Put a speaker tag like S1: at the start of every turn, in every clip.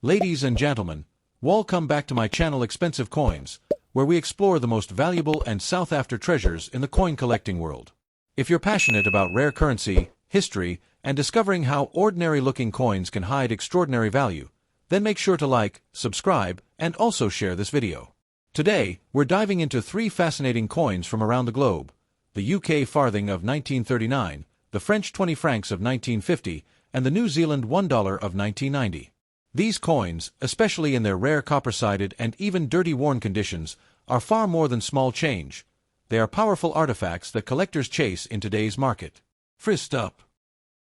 S1: Ladies and gentlemen, welcome back to my channel Expensive Coins, where we explore the most valuable and sought-after treasures in the coin collecting world. If you're passionate about rare currency, history, and discovering how ordinary-looking coins can hide extraordinary value, then make sure to like, subscribe, and also share this video. Today, we're diving into three fascinating coins from around the globe: the UK farthing of 1939, the French 20 francs of 1950, and the New Zealand $1 of 1990. These coins, especially in their rare copper-sided and even dirty-worn conditions, are far more than small change. They are powerful artifacts that collectors chase in today's market. First up.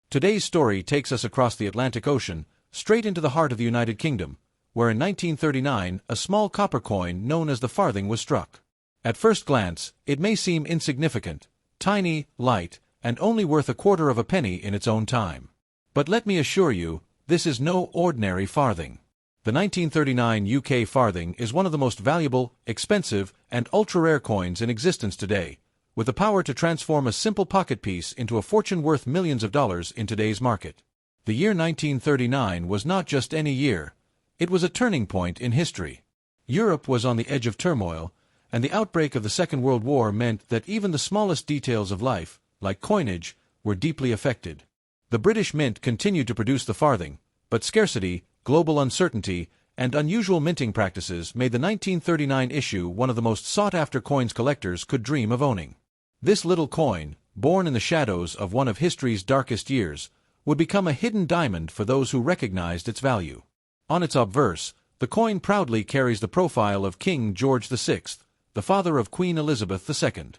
S1: Today's story takes us across the Atlantic Ocean, straight into the heart of the United Kingdom, where in 1939 a small copper coin known as the farthing was struck. At first glance, it may seem insignificant, tiny, light, and only worth a quarter of a penny in its own time. But let me assure you, this is no ordinary farthing. The 1939 UK farthing is one of the most valuable, expensive, and ultra-rare coins in existence today, with the power to transform a simple pocket piece into a fortune worth millions of dollars in today's market. The year 1939 was not just any year, it was a turning point in history. Europe was on the edge of turmoil, and the outbreak of the Second World War meant that even the smallest details of life, like coinage, were deeply affected. The British Mint continued to produce the farthing, but scarcity, global uncertainty, and unusual minting practices made the 1939 issue one of the most sought-after coins collectors could dream of owning. This little coin, born in the shadows of one of history's darkest years, would become a hidden diamond for those who recognized its value. On its obverse, the coin proudly carries the profile of King George VI, the father of Queen Elizabeth II.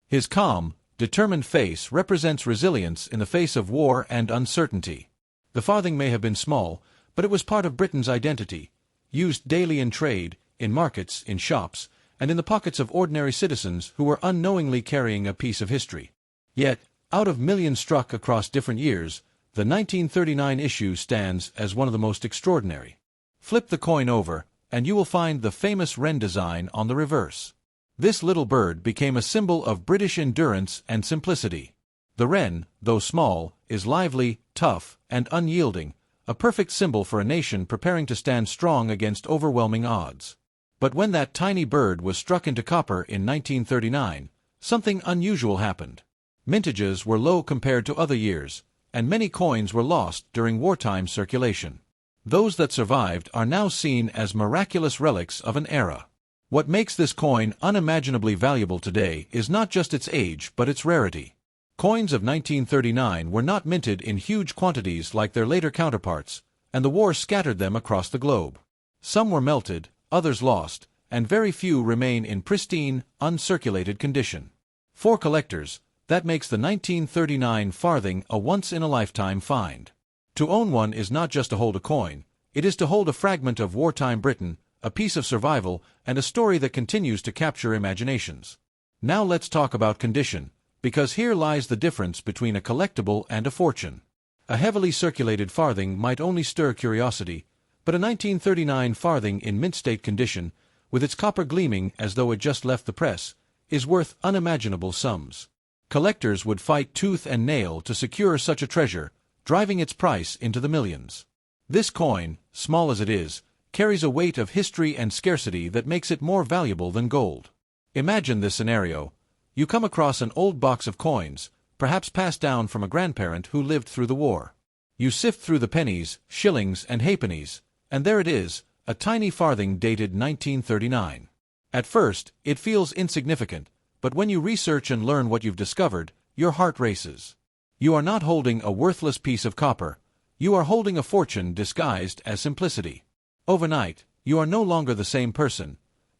S1: His calm, determined face represents resilience in the face of war and uncertainty. The farthing may have been small, but it was part of Britain's identity, used daily in trade, in markets, in shops, and in the pockets of ordinary citizens who were unknowingly carrying a piece of history. Yet, out of millions struck across different years, the 1939 issue stands as one of the most extraordinary. Flip the coin over, and you will find the famous wren design on the reverse. This little bird became a symbol of British endurance and simplicity. The wren, though small, is lively, tough, and unyielding, a perfect symbol for a nation preparing to stand strong against overwhelming odds. But when that tiny bird was struck into copper in 1939, something unusual happened. Mintages were low compared to other years, and many coins were lost during wartime circulation. Those that survived are now seen as miraculous relics of an era. What makes this coin unimaginably valuable today is not just its age but its rarity. Coins of 1939 were not minted in huge quantities like their later counterparts, and the war scattered them across the globe. Some were melted, others lost, and very few remain in pristine, uncirculated condition. For collectors, that makes the 1939 farthing a once-in-a-lifetime find. To own one is not just to hold a coin, it is to hold a fragment of wartime Britain, a piece of survival, and a story that continues to capture imaginations. Now let's talk about condition, because here lies the difference between a collectible and a fortune. A heavily circulated farthing might only stir curiosity, but a 1939 farthing in mint-state condition, with its copper gleaming as though it just left the press, is worth unimaginable sums. Collectors would fight tooth and nail to secure such a treasure, driving its price into the millions. This coin, small as it is, carries a weight of history and scarcity that makes it more valuable than gold. Imagine this scenario. You come across an old box of coins, perhaps passed down from a grandparent who lived through the war. You sift through the pennies, shillings, and halfpennies, and there it is, a tiny farthing dated 1939. At first, it feels insignificant, but when you research and learn what you've discovered, your heart races. You are not holding a worthless piece of copper, you are holding a fortune disguised as simplicity. Overnight, you are no longer the same person.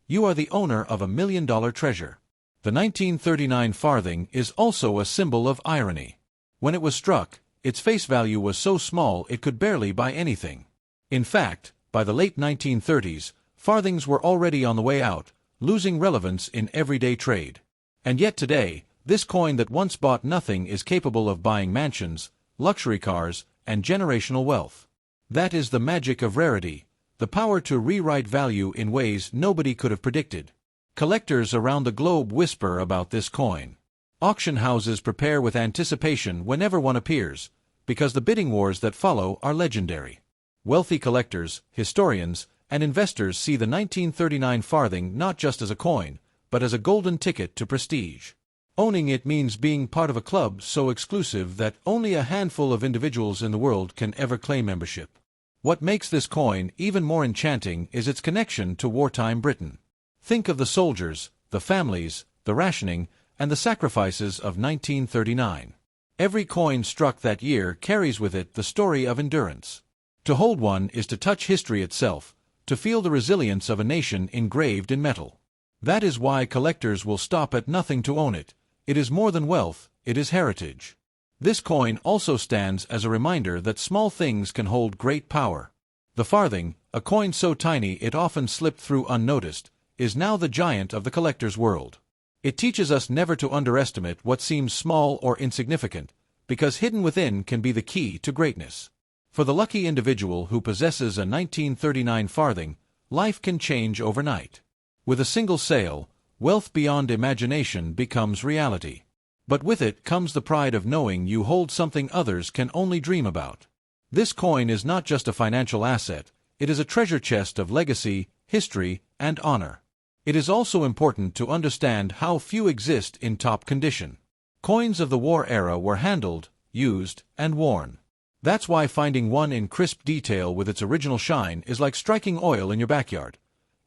S1: You are the owner of $1 million treasure. The 1939 farthing is also a symbol of irony. When it was struck, its face value was so small it could barely buy anything. In fact, by the late 1930s, farthings were already on the way out, losing relevance in everyday trade. And yet today, this coin that once bought nothing is capable of buying mansions, luxury cars, and generational wealth. That is the magic of rarity, the power to rewrite value in ways nobody could have predicted. Collectors around the globe whisper about this coin. Auction houses prepare with anticipation whenever one appears, because the bidding wars that follow are legendary. Wealthy collectors, historians, and investors see the 1939 farthing not just as a coin, but as a golden ticket to prestige. Owning it means being part of a club so exclusive that only a handful of individuals in the world can ever claim membership. What makes this coin even more enchanting is its connection to wartime Britain. Think of the soldiers, the families, the rationing, and the sacrifices of 1939. Every coin struck that year carries with it the story of endurance. To hold one is to touch history itself, to feel the resilience of a nation engraved in metal. That is why collectors will stop at nothing to own it. It is more than wealth, it is heritage. This coin also stands as a reminder that small things can hold great power. The farthing, a coin so tiny it often slipped through unnoticed, is now the giant of the collector's world. It teaches us never to underestimate what seems small or insignificant, because hidden within can be the key to greatness. For the lucky individual who possesses a 1939 farthing, life can change overnight. With a single sale, wealth beyond imagination becomes reality. But with it comes the pride of knowing you hold something others can only dream about. This coin is not just a financial asset, it is a treasure chest of legacy, history, and honor. It is also important to understand how few exist in top condition. Coins of the war era were handled, used, and worn. That's why finding one in crisp detail with its original shine is like striking oil in your backyard.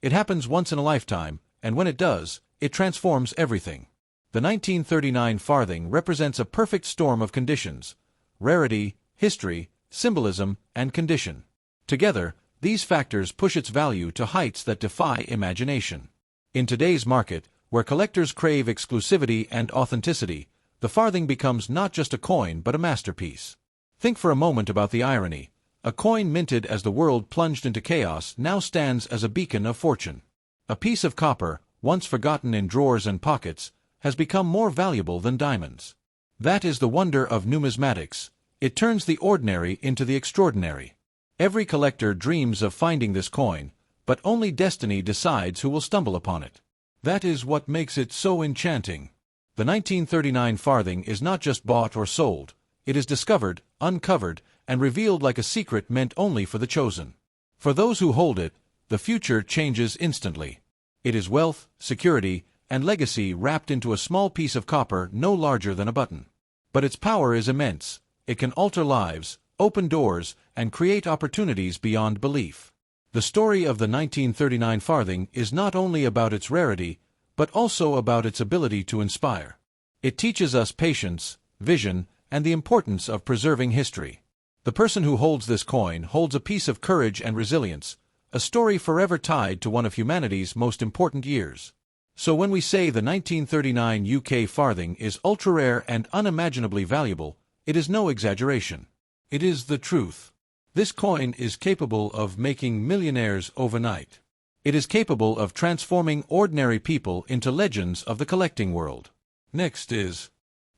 S1: It happens once in a lifetime, and when it does, it transforms everything. The 1939 farthing represents a perfect storm of conditions: rarity, history, symbolism, and condition. Together, these factors push its value to heights that defy imagination. In today's market, where collectors crave exclusivity and authenticity, the farthing becomes not just a coin but a masterpiece. Think for a moment about the irony. A coin minted as the world plunged into chaos now stands as a beacon of fortune. A piece of copper, once forgotten in drawers and pockets, has become more valuable than diamonds. That is the wonder of numismatics. It turns the ordinary into the extraordinary. Every collector dreams of finding this coin, but only destiny decides who will stumble upon it. That is what makes it so enchanting. The 1939 farthing is not just bought or sold. It is discovered, uncovered, and revealed like a secret meant only for the chosen. For those who hold it, the future changes instantly. It is wealth, security, and legacy wrapped into a small piece of copper no larger than a button. But its power is immense. It can alter lives, open doors, and create opportunities beyond belief. The story of the 1939 farthing is not only about its rarity, but also about its ability to inspire. It teaches us patience, vision, and the importance of preserving history. The person who holds this coin holds a piece of courage and resilience, a story forever tied to one of humanity's most important years. So when we say the 1939 UK farthing is ultra-rare and unimaginably valuable, it is no exaggeration. It is the truth. This coin is capable of making millionaires overnight. It is capable of transforming ordinary people into legends of the collecting world. Next is...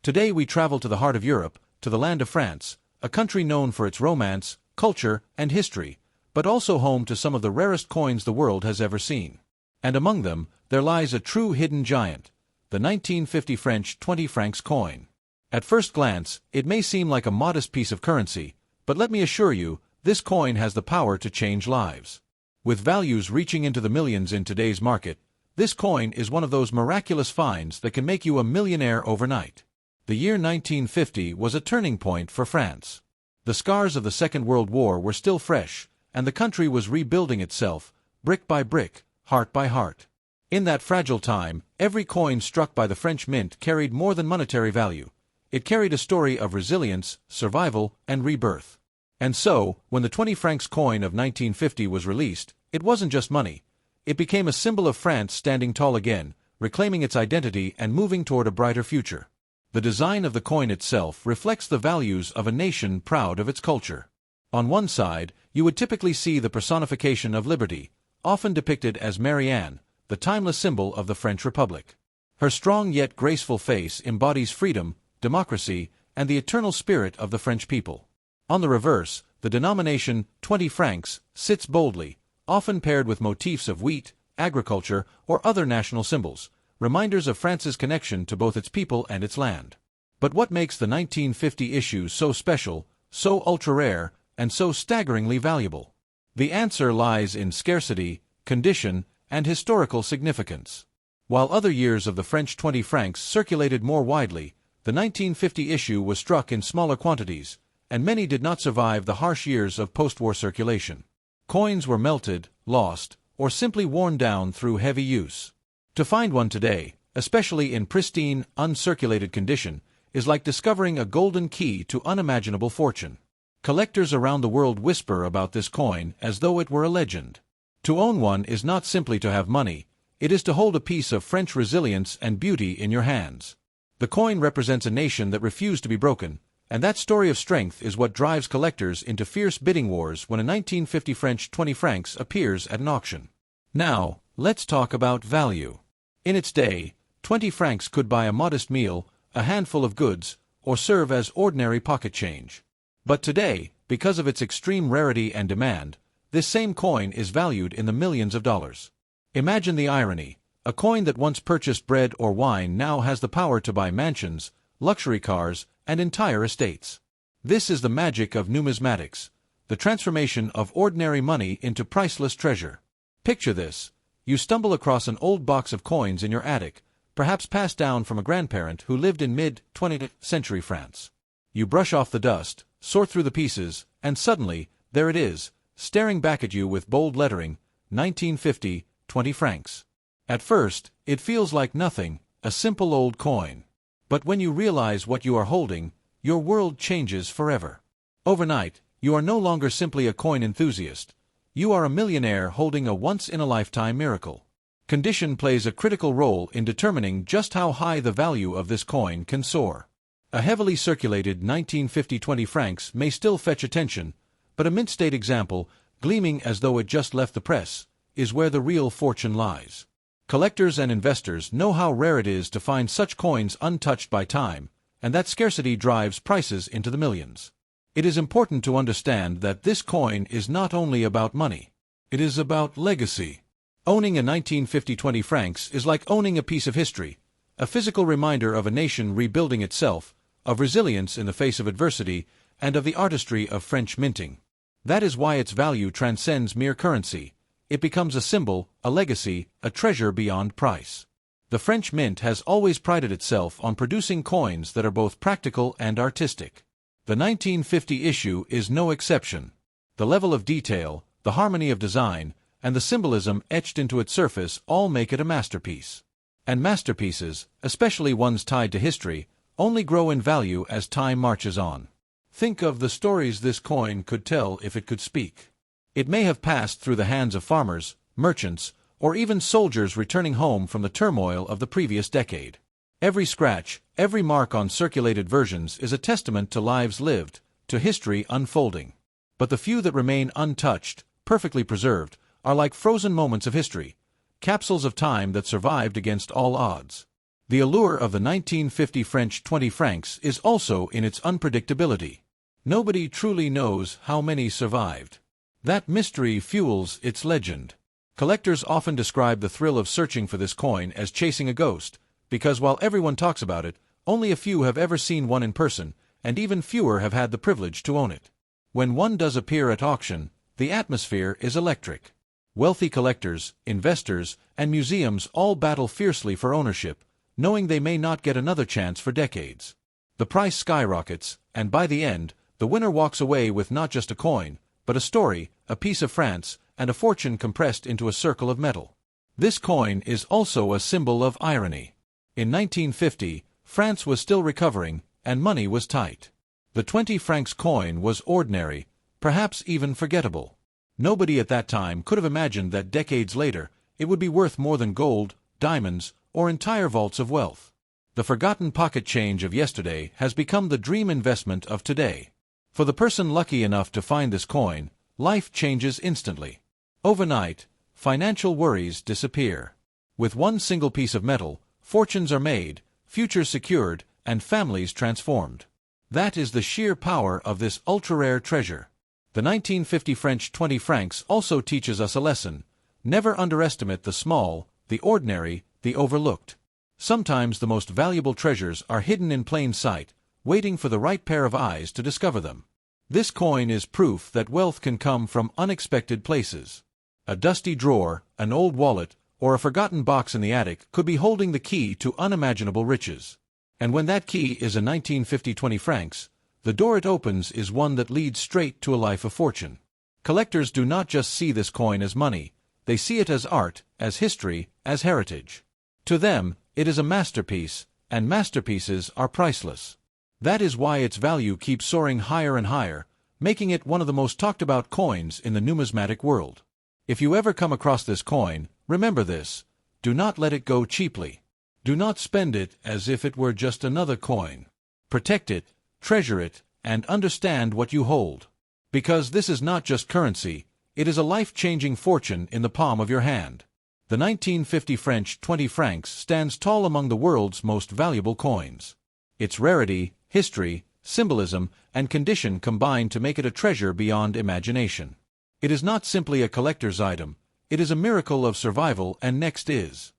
S1: Today we travel to the heart of Europe, to the land of France, a country known for its romance, culture, and history, but also home to some of the rarest coins the world has ever seen. And among them, there lies a true hidden giant, the 1950 French 20 francs coin. At first glance, it may seem like a modest piece of currency, but let me assure you, this coin has the power to change lives. With values reaching into the millions in today's market, this coin is one of those miraculous finds that can make you a millionaire overnight. The year 1950 was a turning point for France. The scars of the Second World War were still fresh, and the country was rebuilding itself, brick by brick, heart by heart. In that fragile time, every coin struck by the French mint carried more than monetary value. It carried a story of resilience, survival, and rebirth. And so, when the 20 francs coin of 1950 was released, it wasn't just money. It became a symbol of France standing tall again, reclaiming its identity and moving toward a brighter future. The design of the coin itself reflects the values of a nation proud of its culture. On one side, you would typically see the personification of liberty, often depicted as Mary Anne, the timeless symbol of the French Republic. Her strong yet graceful face embodies freedom, democracy, and the eternal spirit of the French people. On the reverse, the denomination 20 francs sits boldly, often paired with motifs of wheat, agriculture, or other national symbols, reminders of France's connection to both its people and its land. But what makes the 1950 issue so special, so ultra-rare, and so staggeringly valuable? The answer lies in scarcity, condition, and historical significance. While other years of the French 20 francs circulated more widely, the 1950 issue was struck in smaller quantities, and many did not survive the harsh years of post-war circulation. Coins were melted, lost, or simply worn down through heavy use. To find one today, especially in pristine, uncirculated condition, is like discovering a golden key to unimaginable fortune. Collectors around the world whisper about this coin as though it were a legend. To own one is not simply to have money, it is to hold a piece of French resilience and beauty in your hands. The coin represents a nation that refused to be broken, and that story of strength is what drives collectors into fierce bidding wars when a 1950 French 20 francs appears at an auction. Now, let's talk about value. In its day, 20 francs could buy a modest meal, a handful of goods, or serve as ordinary pocket change. But today, because of its extreme rarity and demand, this same coin is valued in the millions of dollars. Imagine the irony. A coin that once purchased bread or wine now has the power to buy mansions, luxury cars, and entire estates. This is the magic of numismatics, the transformation of ordinary money into priceless treasure. Picture this. You stumble across an old box of coins in your attic, perhaps passed down from a grandparent who lived in mid-20th century France. You brush off the dust, sort through the pieces, and suddenly, there it is, staring back at you with bold lettering, 1950, 20 francs. At first, it feels like nothing, a simple old coin. But when you realize what you are holding, your world changes forever. Overnight, you are no longer simply a coin enthusiast. You are a millionaire holding a once-in-a-lifetime miracle. Condition plays a critical role in determining just how high the value of this coin can soar. A heavily circulated 1950 20 francs may still fetch attention, but a mint-state example, gleaming as though it just left the press, is where the real fortune lies. Collectors and investors know how rare it is to find such coins untouched by time, and that scarcity drives prices into the millions. It is important to understand that this coin is not only about money. It is about legacy. Owning a 1950 20 francs is like owning a piece of history, a physical reminder of a nation rebuilding itself, of resilience in the face of adversity, and of the artistry of French minting. That is why its value transcends mere currency. It becomes a symbol, a legacy, a treasure beyond price. The French Mint has always prided itself on producing coins that are both practical and artistic. The 1950 issue is no exception. The level of detail, the harmony of design, and the symbolism etched into its surface all make it a masterpiece. And masterpieces, especially ones tied to history, only grow in value as time marches on. Think of the stories this coin could tell if it could speak. It may have passed through the hands of farmers, merchants, or even soldiers returning home from the turmoil of the previous decade. Every scratch, every mark on circulated versions is a testament to lives lived, to history unfolding. But the few that remain untouched, perfectly preserved, are like frozen moments of history, capsules of time that survived against all odds. The allure of the 1950 French 20 francs is also in its unpredictability. Nobody truly knows how many survived. That mystery fuels its legend. Collectors often describe the thrill of searching for this coin as chasing a ghost, because while everyone talks about it, only a few have ever seen one in person, and even fewer have had the privilege to own it. When one does appear at auction, the atmosphere is electric. Wealthy collectors, investors, and museums all battle fiercely for ownership, knowing they may not get another chance for decades. The price skyrockets, and by the end, the winner walks away with not just a coin, but a story, a piece of France, and a fortune compressed into a circle of metal. This coin is also a symbol of irony. In 1950, France was still recovering, and money was tight. The 20 francs coin was ordinary, perhaps even forgettable. Nobody at that time could have imagined that decades later, it would be worth more than gold, diamonds, or entire vaults of wealth. The forgotten pocket change of yesterday has become the dream investment of today. For the person lucky enough to find this coin, life changes instantly. Overnight, financial worries disappear. With one single piece of metal, fortunes are made, futures secured, and families transformed. That is the sheer power of this ultra-rare treasure. The 1950 French 20 francs also teaches us a lesson. Never underestimate the small, the ordinary, the overlooked. Sometimes the most valuable treasures are hidden in plain sight, waiting for the right pair of eyes to discover them. This coin is proof that wealth can come from unexpected places. A dusty drawer, an old wallet, or a forgotten box in the attic could be holding the key to unimaginable riches. And when that key is a 1950 20 francs, the door it opens is one that leads straight to a life of fortune. Collectors do not just see this coin as money, they see it as art, as history, as heritage. To them, it is a masterpiece, and masterpieces are priceless. That is why its value keeps soaring higher and higher, making it one of the most talked about coins in the numismatic world. If you ever come across this coin, remember this: do not let it go cheaply. Do not spend it as if it were just another coin. Protect it, treasure it, and understand what you hold. Because this is not just currency, it is a life-changing fortune in the palm of your hand. The 1950 French 20 francs stands tall among the world's most valuable coins. Its rarity, history, symbolism, and condition combine to make it a treasure beyond imagination. It is not simply a collector's item, it is a miracle of survival and next is.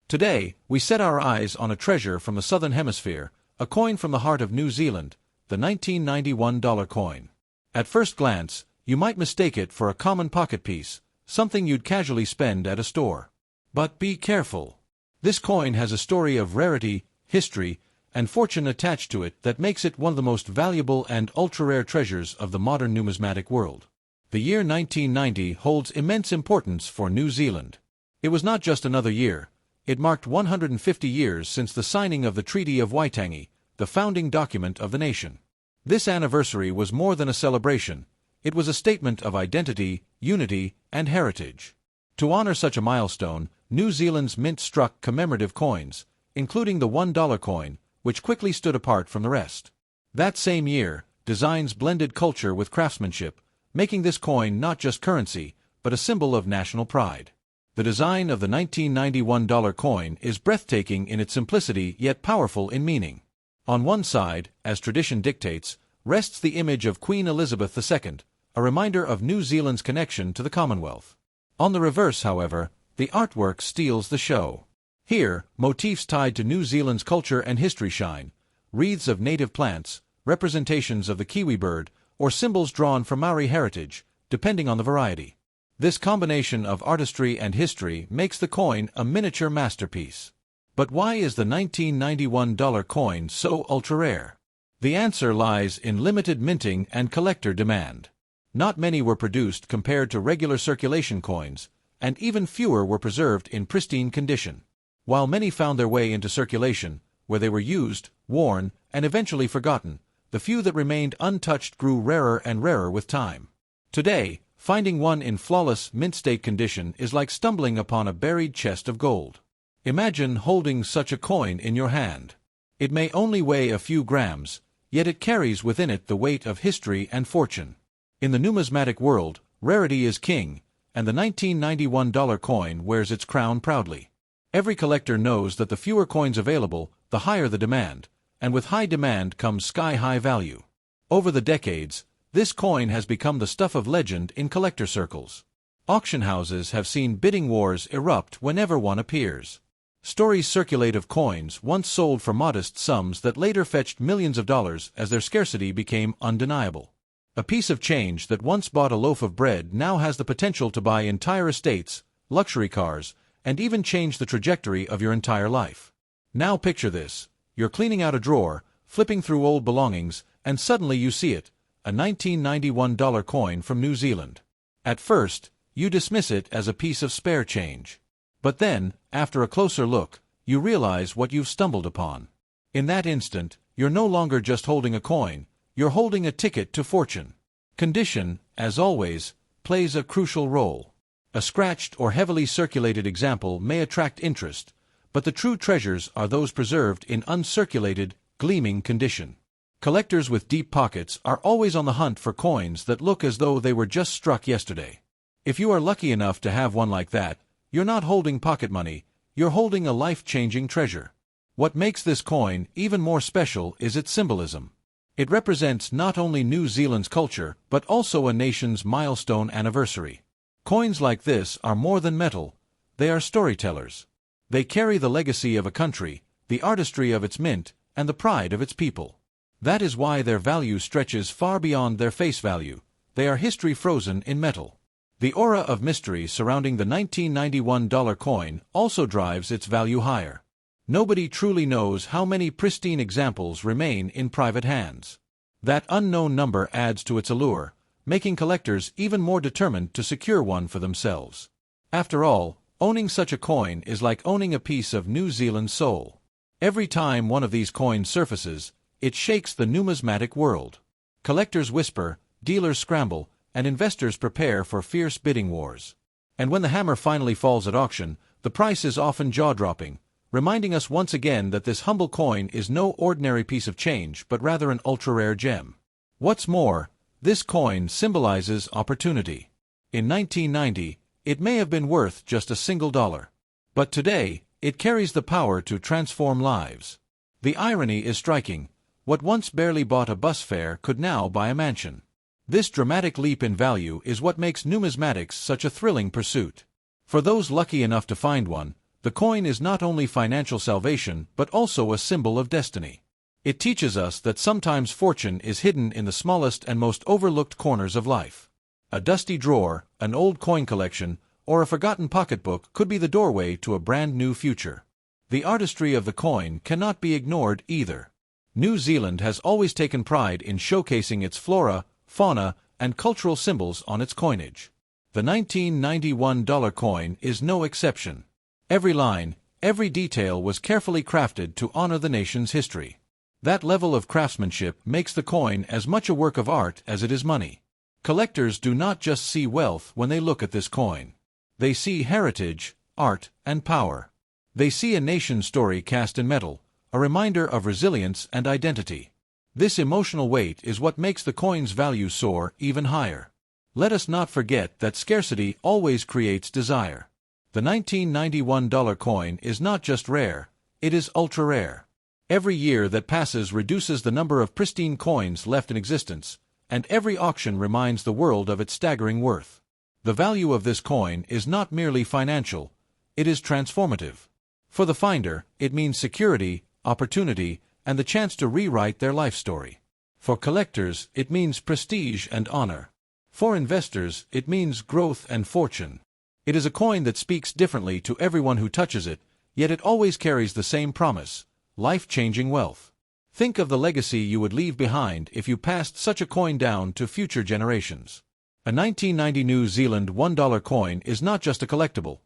S1: Today, we set our eyes on a treasure from the Southern Hemisphere, a coin from the heart of New Zealand, the 1991 dollar coin. At first glance, you might mistake it for a common pocket piece, something you'd casually spend at a store. But be careful. This coin has a story of rarity, history, and fortune attached to it that makes it one of the most valuable and ultra-rare treasures of the modern numismatic world. The year 1990 holds immense importance for New Zealand. It was not just another year. It marked 150 years since the signing of the Treaty of Waitangi, the founding document of the nation. This anniversary was more than a celebration, it was a statement of identity, unity, and heritage. To honor such a milestone, New Zealand's mint struck commemorative coins, including the $1 coin, which quickly stood apart from the rest. That same year, designs blended culture with craftsmanship, making this coin not just currency, but a symbol of national pride. The design of the 1991 dollar coin is breathtaking in its simplicity yet powerful in meaning. On one side, as tradition dictates, rests the image of Queen Elizabeth II, a reminder of New Zealand's connection to the Commonwealth. On the reverse, however, the artwork steals the show. Here, motifs tied to New Zealand's culture and history shine: wreaths of native plants, representations of the kiwi bird, or symbols drawn from Maori heritage, depending on the variety. This combination of artistry and history makes the coin a miniature masterpiece. But why is the 1991 dollar coin so ultra-rare? The answer lies in limited minting and collector demand. Not many were produced compared to regular circulation coins, and even fewer were preserved in pristine condition. While many found their way into circulation, where they were used, worn, and eventually forgotten, the few that remained untouched grew rarer and rarer with time. Today, finding one in flawless, mint-state condition is like stumbling upon a buried chest of gold. Imagine holding such a coin in your hand. It may only weigh a few grams, yet it carries within it the weight of history and fortune. In the numismatic world, rarity is king, and the 1991 dollar coin wears its crown proudly. Every collector knows that the fewer coins available, the higher the demand, and with high demand comes sky-high value. Over the decades, this coin has become the stuff of legend in collector circles. Auction houses have seen bidding wars erupt whenever one appears. Stories circulate of coins once sold for modest sums that later fetched millions of dollars as their scarcity became undeniable. A piece of change that once bought a loaf of bread now has the potential to buy entire estates, luxury cars, and even change the trajectory of your entire life. Now picture this: you're cleaning out a drawer, flipping through old belongings, and suddenly you see it, a 1991 dollar coin from New Zealand. At first, you dismiss it as a piece of spare change. But then, after a closer look, you realize what you've stumbled upon. In that instant, you're no longer just holding a coin, you're holding a ticket to fortune. Condition, as always, plays a crucial role. A scratched or heavily circulated example may attract interest, but the true treasures are those preserved in uncirculated, gleaming condition. Collectors with deep pockets are always on the hunt for coins that look as though they were just struck yesterday. If you are lucky enough to have one like that, you're not holding pocket money, you're holding a life-changing treasure. What makes this coin even more special is its symbolism. It represents not only New Zealand's culture, but also a nation's milestone anniversary. Coins like this are more than metal, they are storytellers. They carry the legacy of a country, the artistry of its mint, and the pride of its people. That is why their value stretches far beyond their face value. They are history frozen in metal. The aura of mystery surrounding the 1991 dollar coin also drives its value higher. Nobody truly knows how many pristine examples remain in private hands. That unknown number adds to its allure, making collectors even more determined to secure one for themselves. After all, owning such a coin is like owning a piece of New Zealand's soul. Every time one of these coins surfaces, it shakes the numismatic world. Collectors whisper, dealers scramble, and investors prepare for fierce bidding wars. And when the hammer finally falls at auction, the price is often jaw-dropping, reminding us once again that this humble coin is no ordinary piece of change but rather an ultra-rare gem. What's more, this coin symbolizes opportunity. In 1990, it may have been worth just a single dollar. But today, it carries the power to transform lives. The irony is striking. What once barely bought a bus fare could now buy a mansion. This dramatic leap in value is what makes numismatics such a thrilling pursuit. For those lucky enough to find one, the coin is not only financial salvation but also a symbol of destiny. It teaches us that sometimes fortune is hidden in the smallest and most overlooked corners of life. A dusty drawer, an old coin collection, or a forgotten pocketbook could be the doorway to a brand new future. The artistry of the coin cannot be ignored either. New Zealand has always taken pride in showcasing its flora, fauna, and cultural symbols on its coinage. The 1991 dollar coin is no exception. Every line, every detail was carefully crafted to honor the nation's history. That level of craftsmanship makes the coin as much a work of art as it is money. Collectors do not just see wealth when they look at this coin. They see heritage, art, and power. They see a nation's story cast in metal, a reminder of resilience and identity. This emotional weight is what makes the coin's value soar even higher. Let us not forget that scarcity always creates desire. The 1991 dollar coin is not just rare, it is ultra-rare. Every year that passes reduces the number of pristine coins left in existence, and every auction reminds the world of its staggering worth. The value of this coin is not merely financial, it is transformative. For the finder, it means security, opportunity, and the chance to rewrite their life story. For collectors, it means prestige and honor. For investors, it means growth and fortune. It is a coin that speaks differently to everyone who touches it, yet it always carries the same promise: life-changing wealth. Think of the legacy you would leave behind if you passed such a coin down to future generations. A 1990 New Zealand $1 coin is not just a collectible.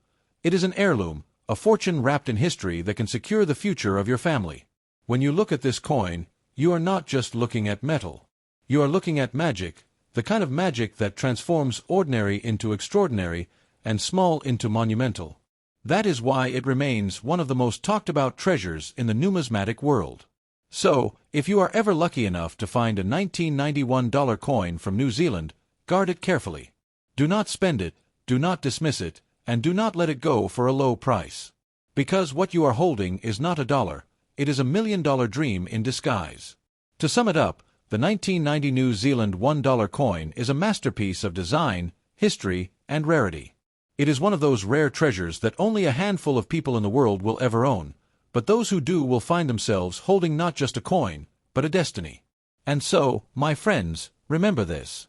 S1: It is an heirloom, a fortune wrapped in history that can secure the future of your family. When you look at this coin, you are not just looking at metal. You are looking at magic, the kind of magic that transforms ordinary into extraordinary and small into monumental. That is why it remains one of the most talked about treasures in the numismatic world. So, if you are ever lucky enough to find a 1991 dollar coin from New Zealand, guard it carefully. Do not spend it, do not dismiss it, and do not let it go for a low price. Because what you are holding is not a dollar, it is $1 million dream in disguise. To sum it up, the 1990 New Zealand $1 coin is a masterpiece of design, history, and rarity. It is one of those rare treasures that only a handful of people in the world will ever own, but those who do will find themselves holding not just a coin, but a destiny. And so, my friends, remember this.